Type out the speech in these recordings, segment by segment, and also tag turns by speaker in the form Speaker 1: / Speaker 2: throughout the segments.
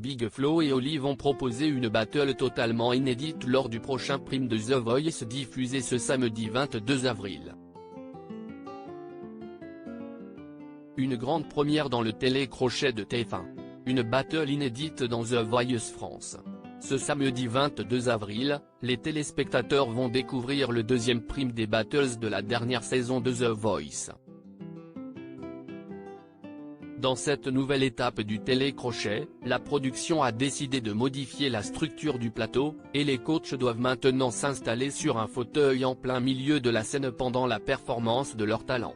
Speaker 1: Big Flo et Oli vont proposer une battle totalement inédite lors du prochain prime de The Voice diffusé ce samedi 22 avril. Une grande première dans le télécrochet de TF1. Une battle inédite dans The Voice France. Ce samedi 22 avril, les téléspectateurs vont découvrir le deuxième prime des battles de la dernière saison de The Voice. Dans cette nouvelle étape du télécrochet, la production a décidé de modifier la structure du plateau, et les coachs doivent maintenant s'installer sur un fauteuil en plein milieu de la scène pendant la performance de leur talent.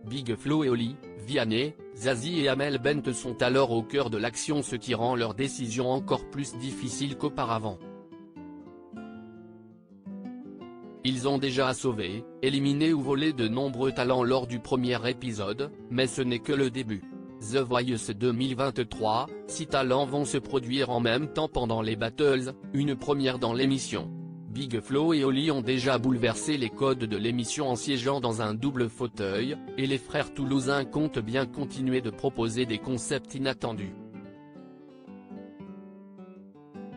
Speaker 1: Big Flo et Oli, Vianney, Zazie et Amel Bent sont alors au cœur de l'action, ce qui rend leur décision encore plus difficile qu'auparavant. Ils ont déjà sauvé, éliminé ou volé de nombreux talents lors du premier épisode, mais ce n'est que le début. The Voice 2023, 6 talents vont se produire en même temps pendant les battles, une première dans l'émission. Big Flo et Oli ont déjà bouleversé les codes de l'émission en siégeant dans un double fauteuil, et les frères toulousains comptent bien continuer de proposer des concepts inattendus.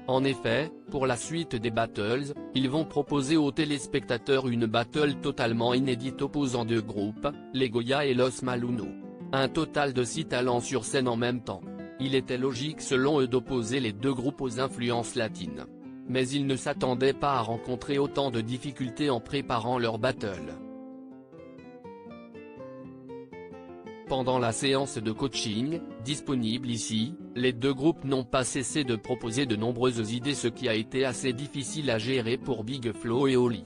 Speaker 1: En effet, pour la suite des battles, ils vont proposer aux téléspectateurs une battle totalement inédite opposant deux groupes, les Goya et Los Malunno. Un total de 6 talents sur scène en même temps. Il était logique selon eux d'opposer les deux groupes aux influences latines. Mais ils ne s'attendaient pas à rencontrer autant de difficultés en préparant leur battle. Pendant la séance de coaching, disponible ici, les deux groupes n'ont pas cessé de proposer de nombreuses idées, ce qui a été assez difficile à gérer pour Big Flo et Oli.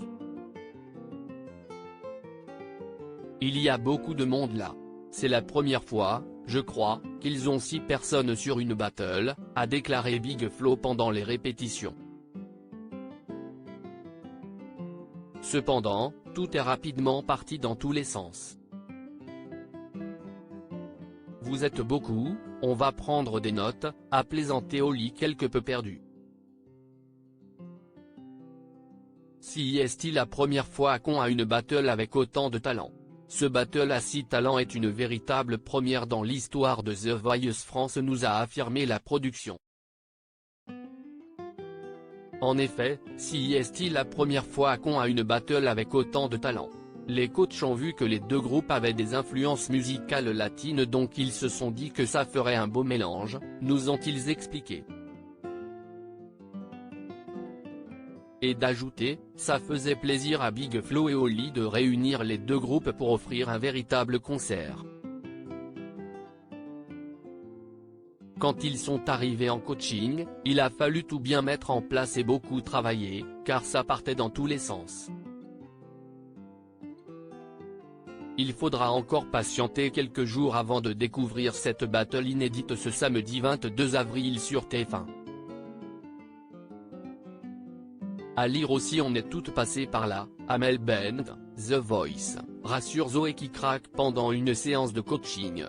Speaker 1: Il y a beaucoup de monde là. C'est la première fois, je crois, qu'ils ont 6 personnes sur une battle, a déclaré Big Flo pendant les répétitions. Cependant, tout est rapidement parti dans tous les sens. Vous êtes beaucoup, on va prendre des notes, a plaisanté Oli quelque peu perdu. Si est-il la première fois qu'on a une battle avec autant de talent? Ce battle à 6 talents est une véritable première dans l'histoire de The Voice France, nous a affirmé la production. En effet, si est-il la première fois qu'on a une battle avec autant de talent? Les coachs ont vu que les deux groupes avaient des influences musicales latines, donc ils se sont dit que ça ferait un beau mélange, nous ont-ils expliqué. Et d'ajouter, ça faisait plaisir à Big Flo et Oli de réunir les deux groupes pour offrir un véritable concert. Quand ils sont arrivés en coaching, il a fallu tout bien mettre en place et beaucoup travailler, car ça partait dans tous les sens. Il faudra encore patienter quelques jours avant de découvrir cette battle inédite ce samedi 22 avril sur TF1. À lire aussi, on est toutes passées par là, Amel Bent, The Voice, rassure Zoé qui craque pendant une séance de coaching.